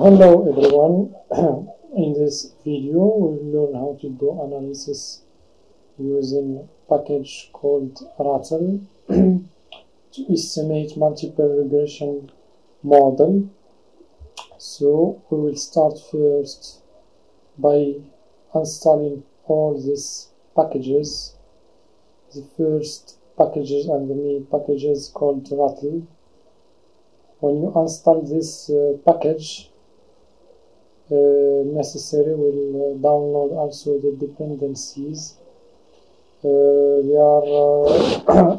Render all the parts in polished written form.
Hello everyone. In this video we'll learn how to do analysis using a package called Rattle to estimate multiple regression model. So we will start first by installing all these packages. The first packages and the main packages called Rattle. When you install this package, necessary will download also the dependencies. There are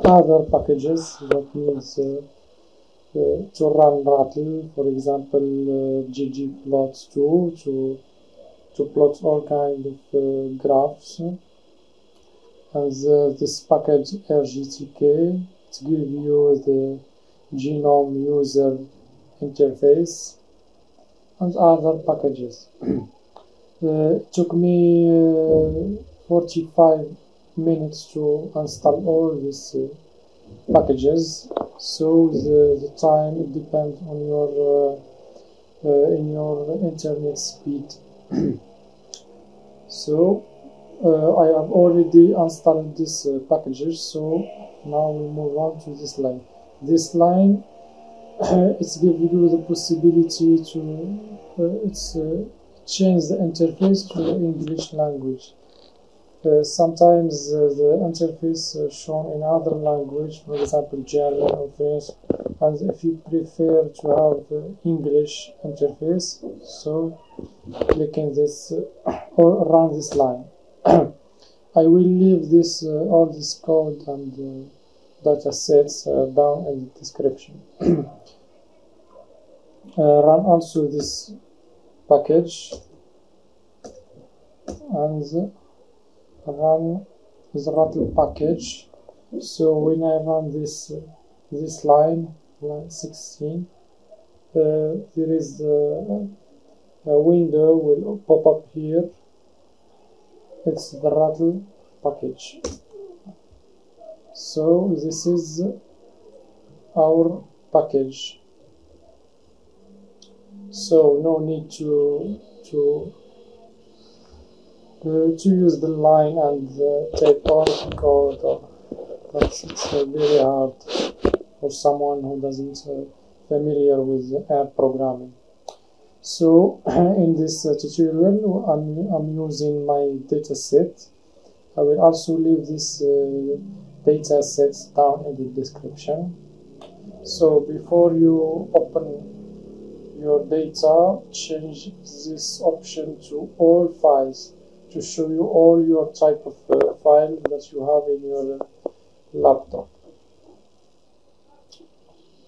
other packages that needs to run Rattle, for example ggplot2 to plot all kind of graphs, and this package rgtk to give you the genome user interface and other packages. It took me 45 minutes to install all these packages, so the time depends on your in your internet speed. So I have already installed these packages, so now we move on to this line. This line it's giving you the possibility to change the interface to the English language. Sometimes the interface is shown in other language, for example German or French, and if you prefer to have the English interface, so click in this or run this line. I will leave this all this code and datasets down in the description. Run also this package and run the Rattle package. So when I run this line 16, there is a window will pop up here. It's the Rattle package. So this is our package. So no need to use the line and type all the code. It's very hard for someone who doesn't familiar with app programming. So in this tutorial I'm using my dataset. I will also leave this datasets down in the description. So before you open your data, change this option to all files to show you all your type of file that you have in your laptop.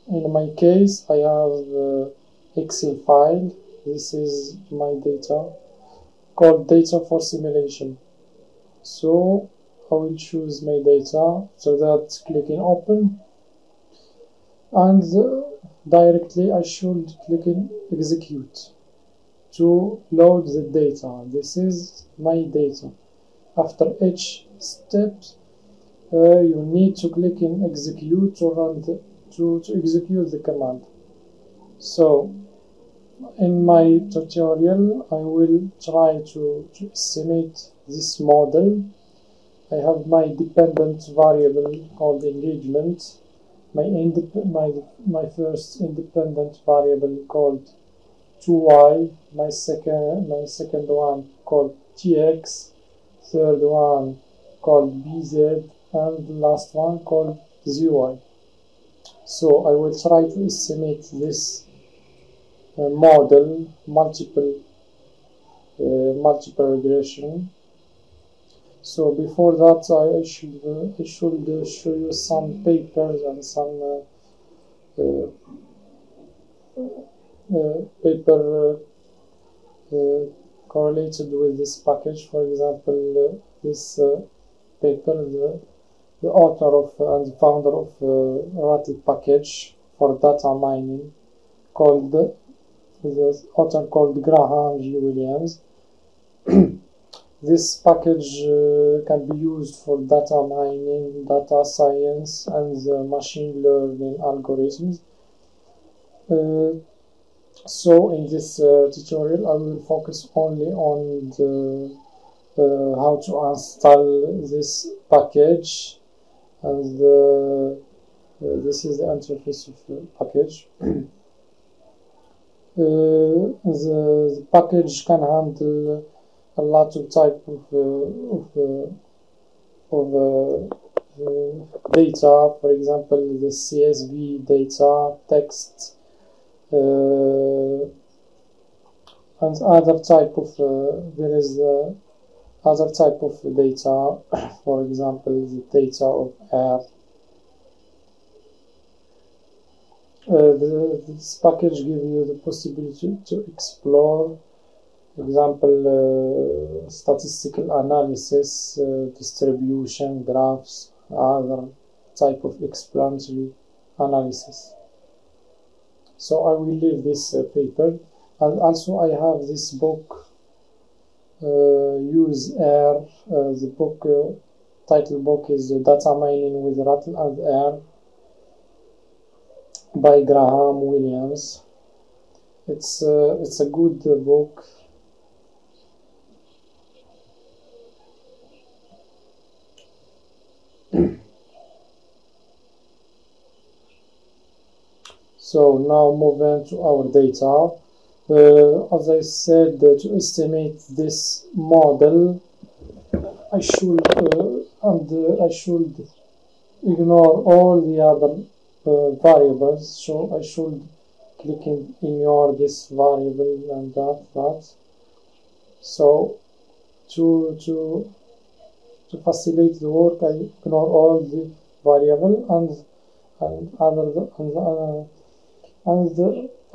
In my case, I have Excel file. This is my data called data for simulation. So I will choose my data, so that clicking open, and directly I should click in execute to load the data. This is my data. After each step you need to click in execute to run to execute the command. So in my tutorial I will try to estimate this model. I have my dependent variable called engagement, my first independent variable called 2y, my second one called tx, third one called bz, and the last one called zy. So I will try to estimate this model multiple regression. So before that I should show you some papers and some paper correlated with this package. For example, this paper, the author of and founder of Rattle package for data mining, called the author called Graham G. Williams. This package can be used for data mining, data science, and machine learning algorithms. So in this tutorial I will focus only on the how to install this package, and this is the interface of the package. The package can handle a lot of type of data, for example the CSV data, text, and other type of there is other type of data, for example the data of air. This package gives you the possibility to explore, for example, statistical analysis, distribution, graphs, other type of explanatory analysis. So I will leave this paper, and also I have this book, Use Air. The book title book is Data Mining with Rattle and Air by Graham Williams. It's a good book. So now move on to our data. As I said, to estimate this model, I should I should ignore all the other variables. So I should click in ignore this variable and that. So to facilitate the work, I ignore all the variable and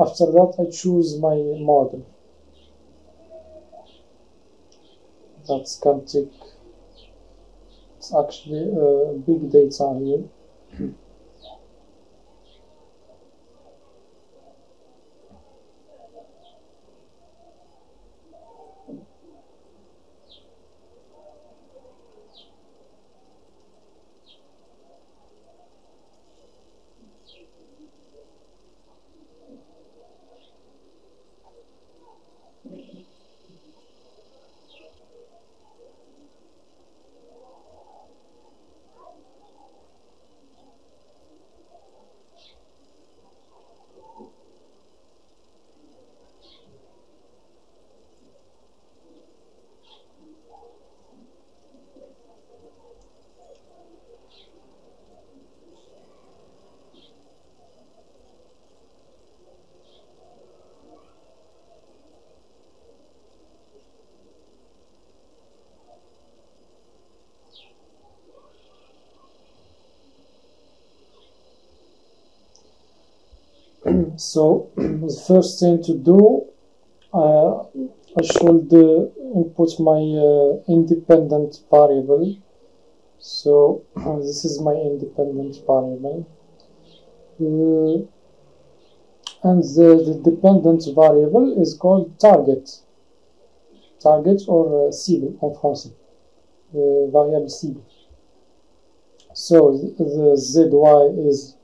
after that I choose my model. That can take, it's actually big data here. So the first thing to do, I should input my independent variable. So this is my independent variable, and the dependent variable is called target or cible en français, variable cible. So the zy is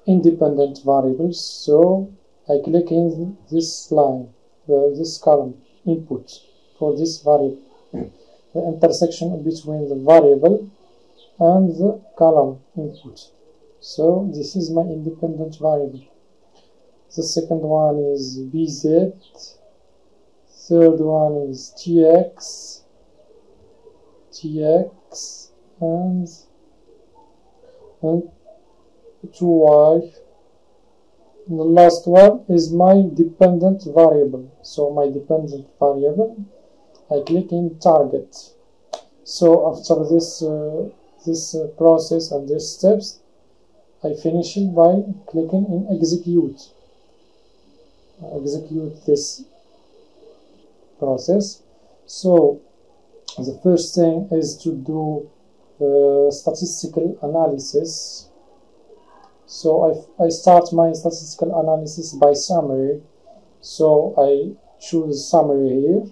independent variables, so I click in this line, this column, input for this variable, the intersection between the variable and the column input. So this is my independent variable. The second one is bz, third one is tx, and 2y. And the last one is my dependent variable. So my dependent variable, I click in target. So after this process and these steps, I finish it by clicking in execute. Execute this process. So the first thing is to do statistical analysis. So I start my statistical analysis by summary. So I choose summary here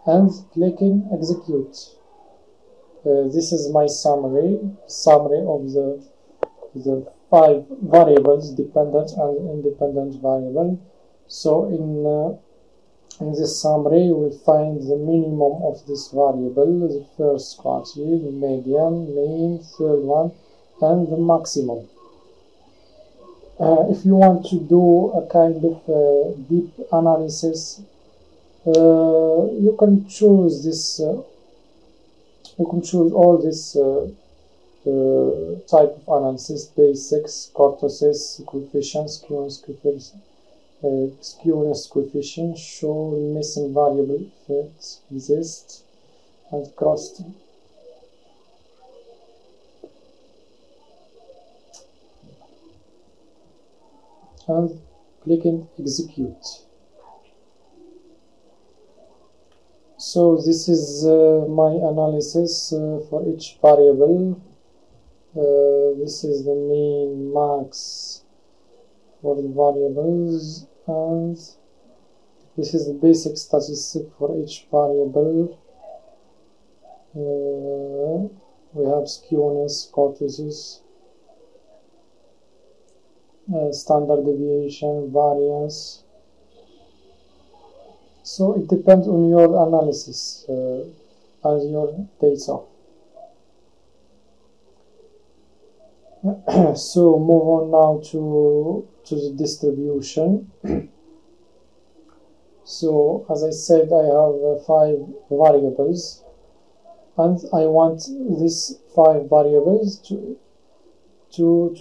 and click in execute. This is my summary of the 5 variables, dependent and independent variable. So in this summary, we find the minimum of this variable, the first quantity, the median, mean, third one, and the maximum. If you want to do a kind of deep analysis, you can choose this. You can choose all this type of analysis: basics, kurtosis, coefficients, skewness coefficient, show missing variable effects exist, and crossing. And clicking execute. So this is my analysis for each variable. This is the mean, max for the variables, and this is the basic statistic for each variable. We have skewness, kurtosis, standard deviation, variance. So it depends on your analysis and your data. So move on now to the distribution. So as I said, I have 5 variables, and I want these 5 variables to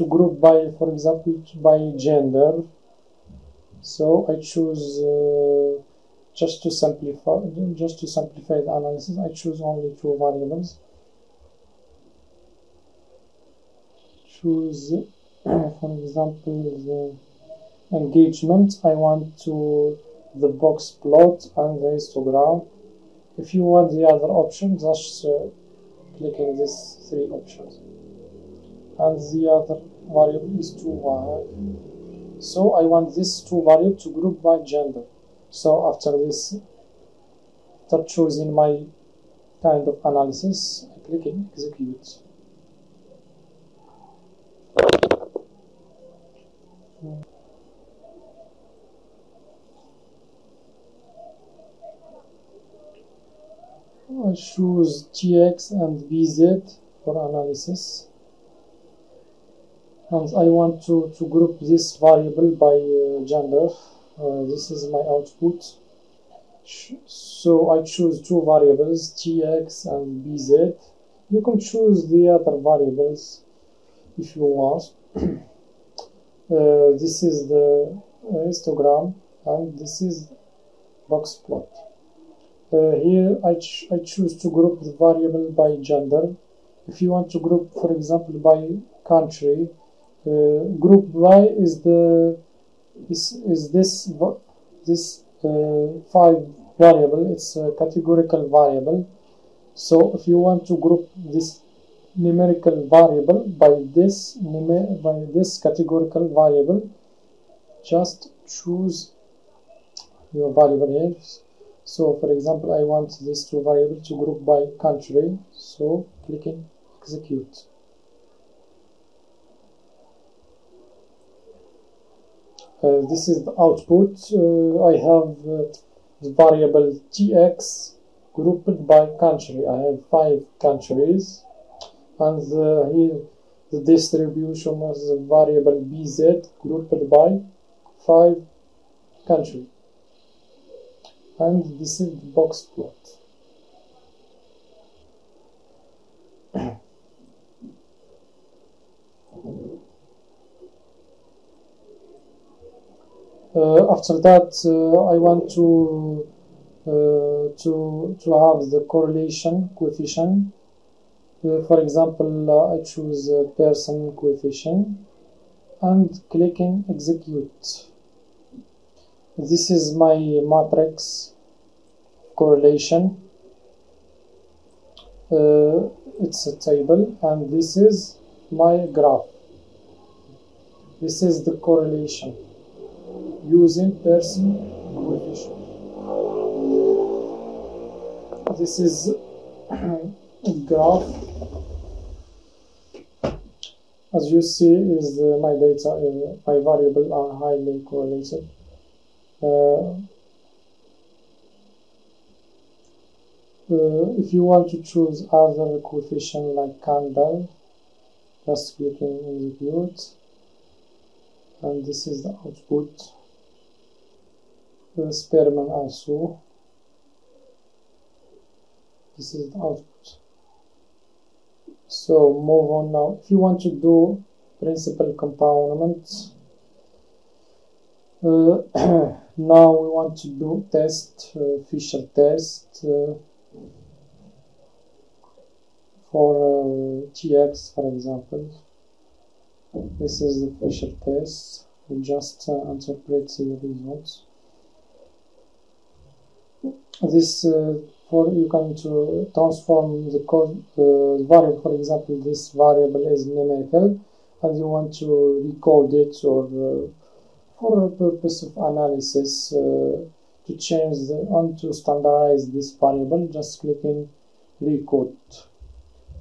group by, for example, by gender. So I choose just to simplify the analysis, I choose only 2 variables. Choose, for example, the engagement. I want to the box plot and the histogram. If you want the other option, just clicking these 3 options. And the other variable is 2y. So I want these 2 variables to group by gender. So after choosing my kind of analysis, I click in execute. I choose TX and VZ for analysis, and I want to group this variable by gender. This is my output. So I choose 2 variables, TX and BZ. You can choose the other variables if you want. This is the histogram, and this is box plot. Here I choose to group the variable by gender. If you want to group, for example, by country, group by is this 5 variable. It's a categorical variable. So if you want to group this numerical variable by this categorical variable, just choose your variable here. So for example, I want these 2 variables to group by country, so clicking execute. This is the output. I have the variable TX grouped by country. I have 5 countries, and here the distribution of the variable BZ grouped by 5 countries. And this is the box plot. After that, I want to have the correlation coefficient. For example, I choose person coefficient and clicking execute. This is my matrix correlation. It's a table, and this is my graph. This is the correlation using person coefficient. This is a graph. As you see, is my data, my variable are highly correlated. if you want to choose other coefficient like candle, just click in execute, and this is the output. Experiment also, this is the output. So move on now. If you want to do principal component, now we want to do test, Fisher test for TX, for example. This is the Fisher test. We just interpret the results. This for you can to transform the code variable. For example, this variable is numerical, and you want to recode it, or for a purpose of analysis, to change and to standardize this variable, just click in recode.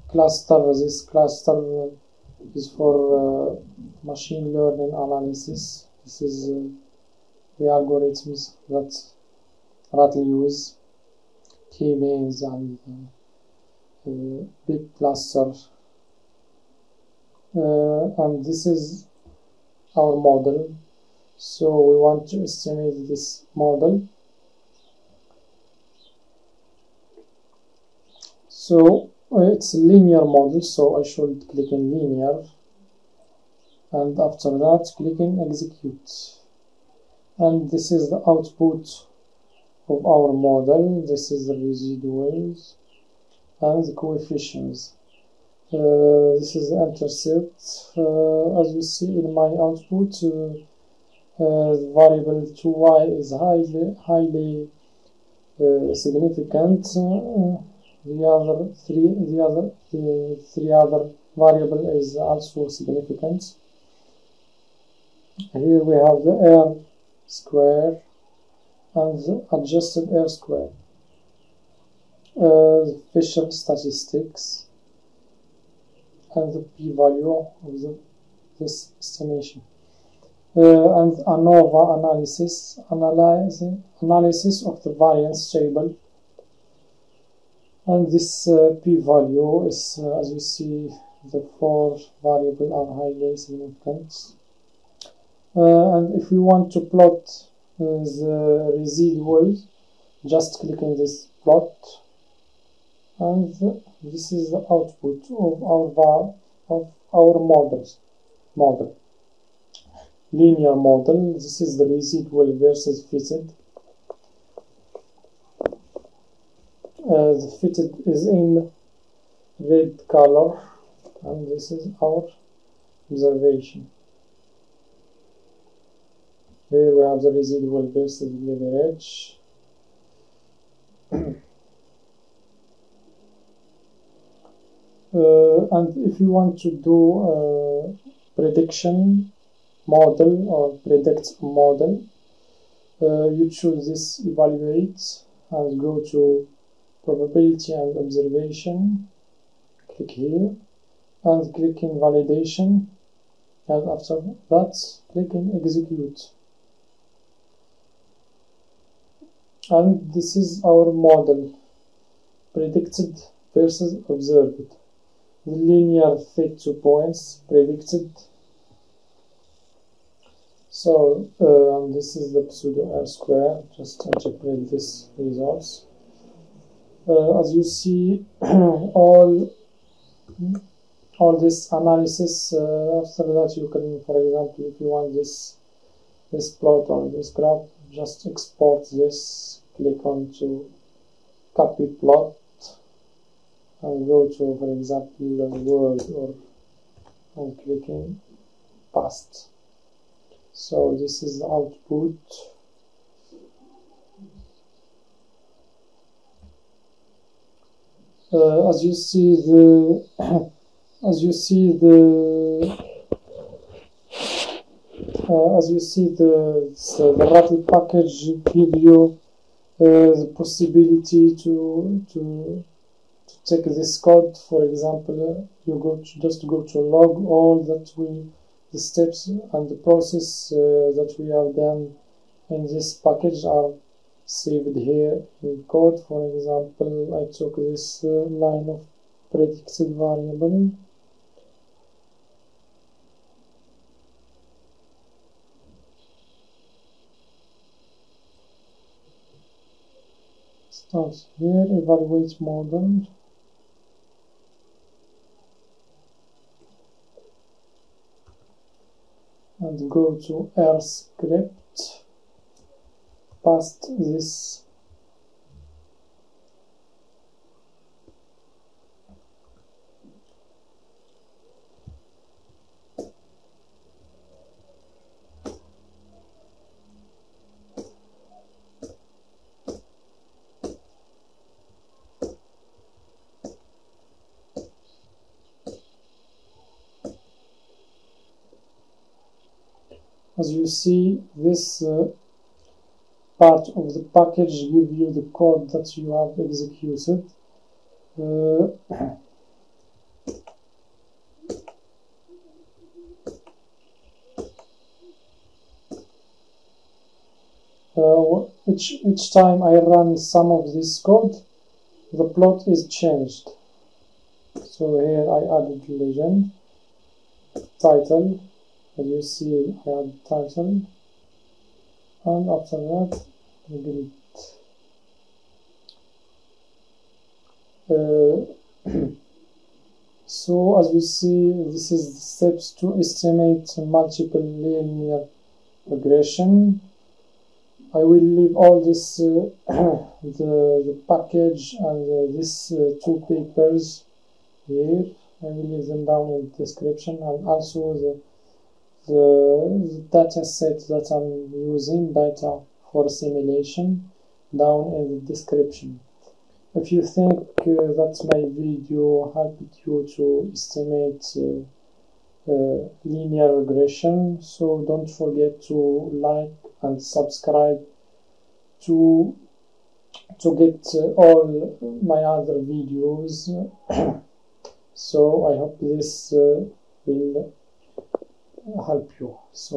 Cluster. This cluster is for machine learning analysis. This is the algorithms that Rattle use, K-means and big cluster, and this is our model. So we want to estimate this model. So it's a linear model, so I should click in linear, and after that click in execute, and this is the output of our model. This is the residuals and the coefficients. This is the intercept. As you see in my output, the variable 2y is highly significant. The three other variable is also significant. Here we have the R square and the adjusted R square, the Fisher statistics, and the p-value of this estimation, and ANOVA analysis of the variance table. And this p-value is, as you see, the 4 variables are highly significant. And if we want to plot the residuals, just click in this plot, and this is the output of our model. Linear model. This is the residual versus fitted. The fitted is in red color, and this is our observation. Here we have the residual versus leverage. And if you want to do prediction model or predict model, you choose this evaluate and go to probability and observation. Click here and click in validation, and after that click in execute. And this is our model, predicted versus observed. The linear fit to points predicted. So this is the pseudo R square. Just interpret this results. As you see, all this analysis. After that, you can, for example, if you want this plot or this graph, just export this. Click on to copy plot and go to, for example, Word, and clicking paste. So this is the output. As you see the Rattle package give you the possibility to take this code. For example, you just go to log all the steps and the process that we have done in this package are saved here in code. For example, I took this line of predicted variable, start here, evaluate model, and go to R script, paste this as you see, this part of the package give you the code that you have executed. Each time I run some of this code, the plot is changed. So here I added legend, title, as you see I add title, and after that grid. So as you see, this is the steps to estimate multiple linear regression. I will leave all this the package and these two papers here. I will leave them down in the description, and also the data set that I'm using, data for simulation, down in the description. If you think that my video helped you to estimate linear regression, so don't forget to like and subscribe to get all my other videos. So I hope this will help you. So